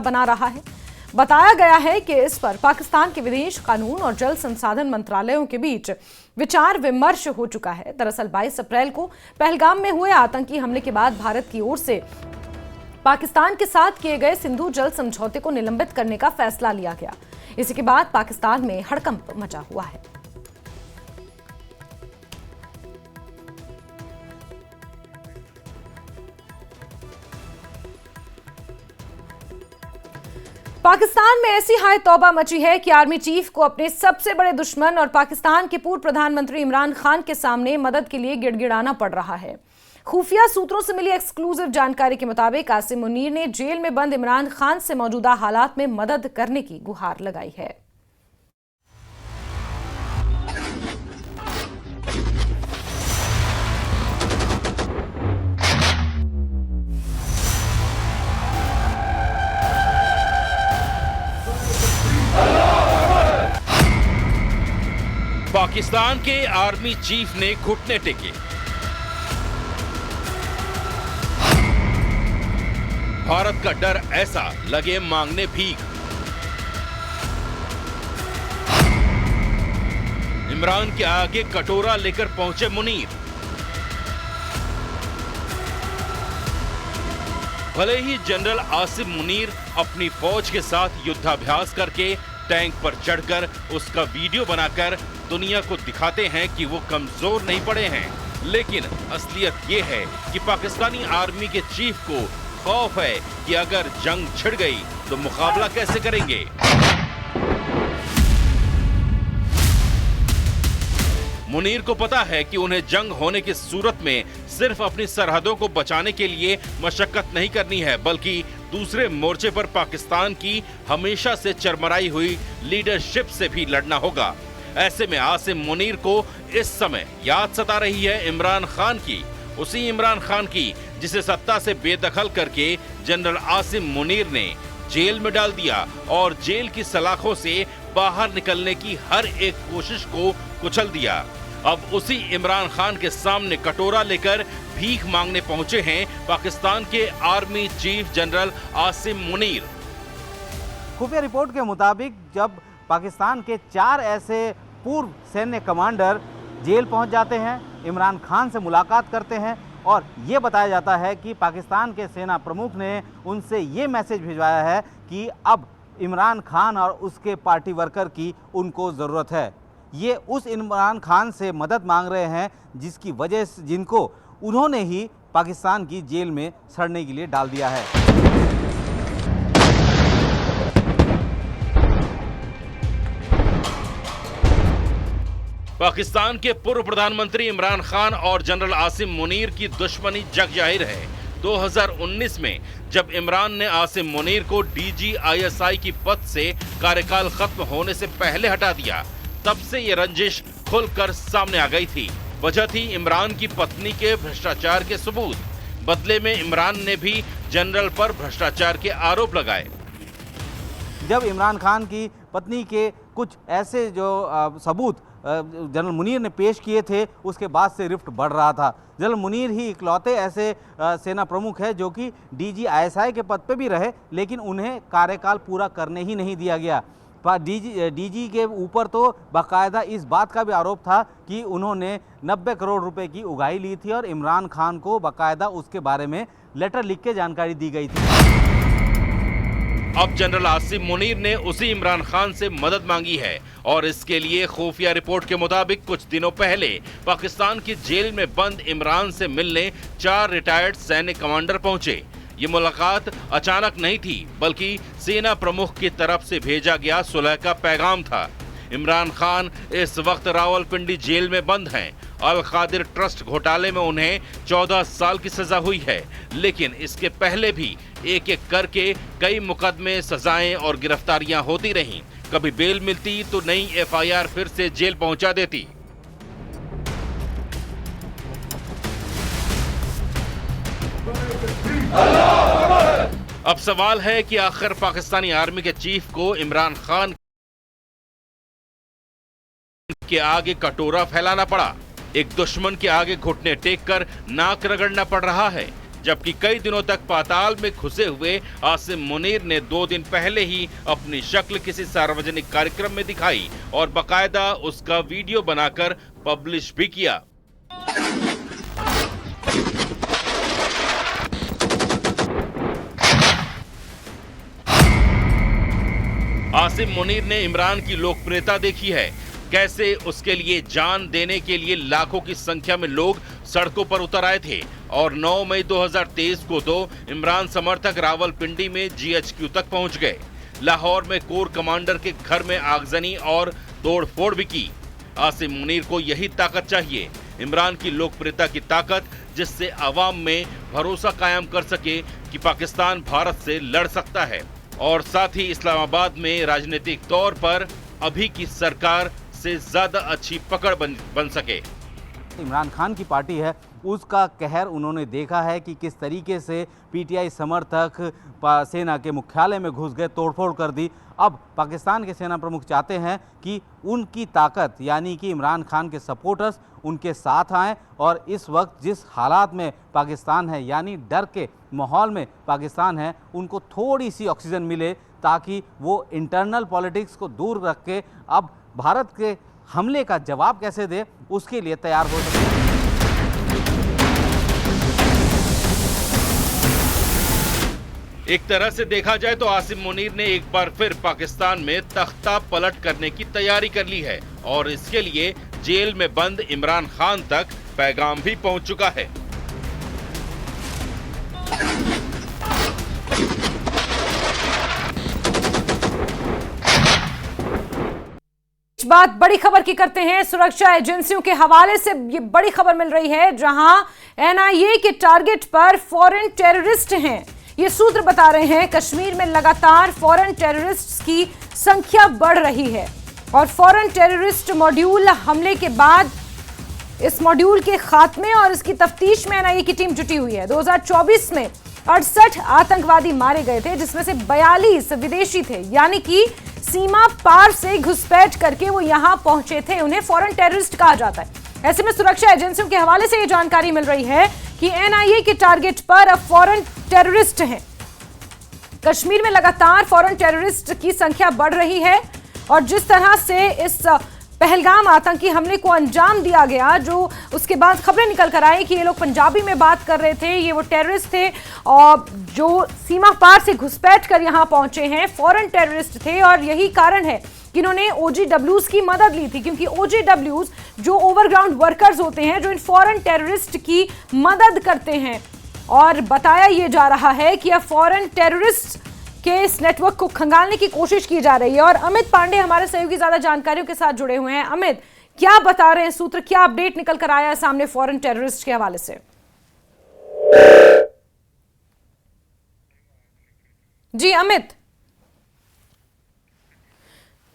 बना रहा है। बताया गया है कि इस पर पाकिस्तान के विदेश कानून और जल संसाधन मंत्रालयों के बीच विचार विमर्श हो चुका है। दरअसल 22 अप्रैल को पहलगाम में हुए आतंकी हमले के बाद भारत की ओर से पाकिस्तान के साथ किए गए सिंधु जल समझौते को निलंबित करने का फैसला लिया गया। इसी के बाद पाकिस्तान में हड़कंप मचा हुआ है। पाकिस्तान में ऐसी हाय तौबा मची है कि आर्मी चीफ को अपने सबसे बड़े दुश्मन और पाकिस्तान के पूर्व प्रधानमंत्री इमरान खान के सामने मदद के लिए गिड़गिड़ाना पड़ रहा है। खुफिया सूत्रों से मिली एक्सक्लूसिव जानकारी के मुताबिक आसिम मुनीर ने जेल में बंद इमरान खान से मौजूदा हालात में मदद करने की गुहार लगाई है। पाकिस्तान के आर्मी चीफ ने घुटने टेके। भारत का डर ऐसा लगे मांगने भीख। इमरान के आगे कटोरा लेकर पहुंचे मुनीर। भले ही जनरल आसिम मुनीर अपनी फौज के साथ युद्धाभ्यास करके टैंक पर चढ़कर उसका वीडियो बनाकर दुनिया को दिखाते हैं कि वो कमजोर नहीं पड़े हैं, लेकिन असलियत ये है कि पाकिस्तानी आर्मी के चीफ को खौफ है कि अगर जंग छिड़ गई तो मुकाबला कैसे करेंगे। मुनीर को पता है कि उन्हें जंग होने की सूरत में सिर्फ अपनी सरहदों को बचाने के लिए मशक्कत नहीं करनी है, बल्कि दूसरे मोर्चे पर पाकिस्तान की हमेशा से चरमराई हुई लीडरशिप से भी लड़ना होगा। ऐसे में आसिम मुनीर को इस समय याद सता रही है इमरान खान की, उसी इमरान खान की जिसे सत्ता से बेदखल करके जनरल आसिम मुनीर ने जेल में डाल दिया और जेल की सलाखों से बाहर निकलने की हर एक कोशिश को कुचल दिया। अब उसी इमरान खान के सामने कटोरा लेकर भीख मांगने पहुंचे हैं पाकिस्तान के army chief general Asim Munir. खुफिया रिपोर्ट के मुताबिक जब पाकिस्तान के 4 ऐसे पूर्व सैन्य कमांडर जेल पहुंच जाते हैं, इमरान खान से मुलाकात करते हैं और ये बताया जाता है कि पाकिस्तान के सेना प्रमुख ने उनसे ये मैसेज भिजवाया है कि अब इमरान खान और उसके पार्टी वर्कर की उनको ज़रूरत है। ये उस इमरान खान से मदद मांग रहे हैं जिसकी वजह से जिनको उन्होंने ही पाकिस्तान की जेल में सड़ने के लिए डाल दिया है। पाकिस्तान के पूर्व प्रधानमंत्री इमरान खान और जनरल आसिम मुनीर की दुश्मनी जग जाहिर है। 2019 में जब इमरान ने आसिम मुनीर को डीजी आईएसआई की पद से कार्यकाल खत्म होने से पहले हटा दिया, तब से ये रंजिश खुलकर सामने आ गई थी। वजह थी इमरान की पत्नी के भ्रष्टाचार के सबूत। बदले में इमरान ने भी जनरल पर भ्रष्टाचार के आरोप लगाए। जब इमरान खान की पत्नी के कुछ ऐसे जो सबूत जनरल मुनीर ने पेश किए थे, उसके बाद से रिफ्ट बढ़ रहा था। जनरल मुनीर ही इकलौते ऐसे सेना प्रमुख है जो कि डीजी आईएसआई के पद पे भी रहे, लेकिन उन्हें कार्यकाल पूरा करने ही नहीं दिया गया। डीजी के ऊपर तो बाकायदा इस बात का भी आरोप था कि उन्होंने 90 करोड़ रुपए की उगाही ली थी और इमरान खान को बाकायदा उसके बारे में लेटर लिख के जानकारी दी गई थी। अब जनरल आसिम मुनीर ने उसी इमरान खान से मदद मांगी है और इसके लिए खुफिया रिपोर्ट के मुताबिक कुछ दिनों पहले पाकिस्तान की जेल में बंद इमरान से मिलने 4 रिटायर्ड सैन्य कमांडर पहुंचे। ये मुलाकात अचानक नहीं थी, बल्कि सेना प्रमुख की तरफ से भेजा गया सुलह का पैगाम था। इमरान खान इस वक्त रावलपिंडी जेल में बंद हैं। अल खादिर ट्रस्ट घोटाले में उन्हें 14 साल की सजा हुई है, लेकिन इसके पहले भी एक एक करके कई मुकदमे, सजाएं और गिरफ्तारियां होती रहीं। कभी बेल मिलती तो नई एफआईआर फिर से जेल पहुंचा देती। अब सवाल है कि आखिर पाकिस्तानी आर्मी के चीफ को इमरान खान के आगे कटोरा फैलाना पड़ा, एक दुश्मन के आगे घुटने टेक कर नाक रगड़ना पड़ रहा है, जबकि कई दिनों तक पाताल में घुसे हुए आसिम मुनीर ने 2 दिन पहले ही अपनी शक्ल किसी सार्वजनिक कार्यक्रम में दिखाई और बकायदा उसका वीडियो बनाकर पब्लिश भी किया। आसिम मुनीर ने इमरान की लोकप्रियता देखी है, कैसे उसके लिए जान देने के लिए लाखों की संख्या में लोग सड़कों पर उतर आए थे और 9 मई 2023 को तो इमरान समर्थक रावलपिंडी में GHQ तक पहुंच गए। लाहौर में कोर कमांडर के घर में आगजनी और तोड़फोड़ भी की। आसिम मुनीर को यही ताकत चाहिए, इमरान की लोकप्रियता की ताकत, जिससे अवाम में भरोसा कायम कर सके कि पाकिस्तान भारत से लड़ सकता है और साथ ही इस्लामाबाद में राजनीतिक तौर पर अभी की सरकार से ज्यादा अच्छी पकड़ बन सके। इमरान खान की पार्टी है, उसका कहर उन्होंने देखा है कि किस तरीके से PTI समर्थक सेना के मुख्यालय में घुस गए, तोड़फोड़ कर दी। अब पाकिस्तान के सेना प्रमुख चाहते हैं कि उनकी ताकत यानी कि इमरान खान के सपोर्टर्स उनके साथ आएं और इस वक्त जिस हालात में पाकिस्तान है यानी डर के माहौल में पाकिस्तान है, उनको थोड़ी सी ऑक्सीजन मिले ताकि वो इंटरनल पॉलिटिक्स को दूर रख के अब भारत के हमले का जवाब कैसे दे उसके लिए तैयार हो सके। एक तरह से देखा जाए तो आसिम मुनीर ने एक बार फिर पाकिस्तान में तख्ता पलट करने की तैयारी कर ली है और इसके लिए जेल में बंद इमरान खान तक पैगाम भी पहुंच चुका है। बात बड़ी खबर की करते हैं। सुरक्षा एजेंसियों के हवाले से ये बड़ी खबर मिल रही है, जहां NIA के टारगेट पर फॉरेन टेररिस्ट हैं। ये सूत्र बता रहे हैं कश्मीर में लगातार फॉरेन टेररिस्ट्स की संख्या बढ़ रही है और फॉरेन टेररिस्ट मॉड्यूल हमले के बाद इस मॉड्यूल के खात्मे और इसकी तफ्तीश में NIA की टीम जुटी हुई है। 2024 में 68 आतंकवादी मारे गए थे, जिसमें से 42 विदेशी थे, यानी कि सीमा पार से घुसपैठ करके वो यहां पहुंचे थे। उन्हें फॉरेन टेररिस्ट कहा जाता है। ऐसे में सुरक्षा एजेंसियों के हवाले से ये जानकारी मिल रही है कि NIA के टारगेट पर अब फॉरेन टेररिस्ट हैं। कश्मीर में लगातार फॉरेन टेररिस्ट की संख्या बढ़ रही है और जिस तरह से इस पहलगाम आतंकी हमले को अंजाम दिया गया, जो उसके बाद खबरें निकल कर आई कि ये लोग पंजाबी में बात कर रहे थे, ये वो टेररिस्ट थे और जो सीमा पार से घुसपैठ कर यहां पहुंचे हैं, फॉरेन टेररिस्ट थे। और यही कारण है कि इन्होंने OGWs की मदद ली थी, क्योंकि OGWs जो ओवरग्राउंड वर्कर्स होते हैं, जो इन फॉरेन टेररिस्ट की मदद करते हैं। और बताया यह जा रहा है कि अब फॉरेन टेररिस्ट के इस नेटवर्क को खंगालने की कोशिश की जा रही है। और अमित पांडे हमारे सहयोगी ज्यादा जानकारियों के साथ जुड़े हुए हैं। अमित, क्या बता रहे हैं सूत्र, क्या अपडेट निकल कर आया है सामने फॉरेन टेररिस्ट के हवाले से? जी अमित,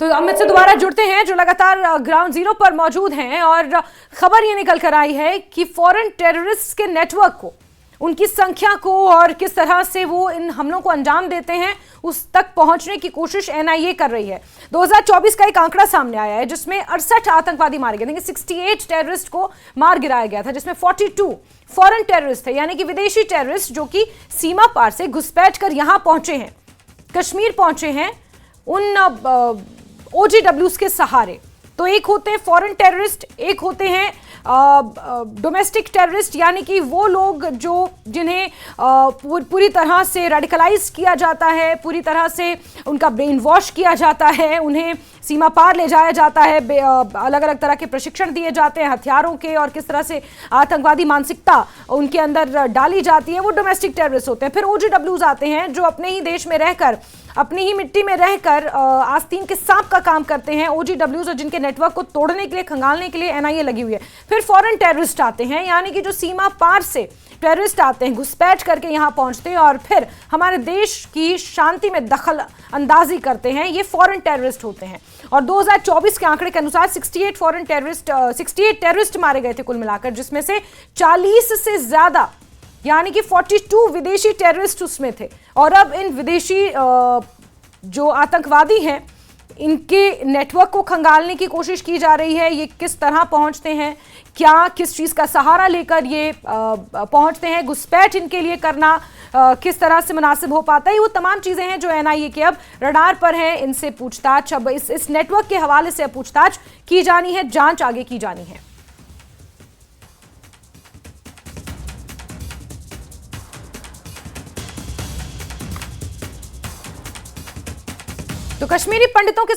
तो अमित से दोबारा जुड़ते हैं जो लगातार ग्राउंड जीरो पर मौजूद हैं। और खबर ये निकल कर आई है कि फॉरेन टेररिस्ट के नेटवर्क को, उनकी संख्या को और किस तरह से वो इन हमलों को अंजाम देते हैं, उस तक पहुंचने की कोशिश NIA कर रही है। 2024 का एक आंकड़ा सामने आया है जिसमें 68 आतंकवादी मारे गए थे। 68 टेररिस्ट को मार गिराया गया था, जिसमें 42 फॉरेन टेररिस्ट थे, यानी कि विदेशी टेररिस्ट जो कि सीमा पार से घुसपैठ कर यहां पहुंचे हैं, कश्मीर पहुंचे हैं उन OGWs के सहारे। तो एक होते हैं फॉरेन टेररिस्ट, एक होते हैं डोमेस्टिक टेररिस्ट, यानी कि वो लोग जिन्हें पूरी तरह से रेडिकलाइज किया जाता है, पूरी तरह से उनका ब्रेन वॉश किया जाता है, उन्हें सीमा पार ले जाया जाता है, अलग अलग तरह के प्रशिक्षण दिए जाते हैं हथियारों के, और किस तरह से आतंकवादी मानसिकता उनके अंदर डाली जाती है, वो डोमेस्टिक टेररिस्ट होते हैं। फिर OGWs आते हैं जो अपने ही देश में रहकर, अपनी ही मिट्टी में रहकर आस्तीन के सांप का काम करते हैं, OGWs, और जिनके नेटवर्क को तोड़ने के लिए, खंगालने के लिए NIA लगी हुई है। फिर फॉरेन टेररिस्ट आते हैं, यानी कि जो सीमा पार से टेररिस्ट आते हैं, घुसपैठ करके यहाँ पहुंचते हैं और फिर हमारे देश की शांति में दखल अंदाजी करते हैं, ये फॉरेन टेररिस्ट होते हैं। और 2024 के आंकड़े के अनुसार 68 टेररिस्ट मारे गए थे कुल मिलाकर, जिसमें से 40 से ज्यादा यानी कि 42 विदेशी टेररिस्ट उसमें थे। और अब इन विदेशी जो आतंकवादी हैं, इनके नेटवर्क को खंगालने की कोशिश की जा रही है। ये किस तरह पहुंचते हैं, क्या किस चीज का सहारा लेकर ये पहुंचते हैं, घुसपैठ इनके लिए करना किस तरह से मुनासिब हो पाता है, वो तमाम चीजें हैं जो एनआईए के अब रडार पर है। इनसे पूछताछ अब इस नेटवर्क के हवाले से पूछताछ की जानी है, जांच आगे की जानी है। तो कश्मीरी पंडितों के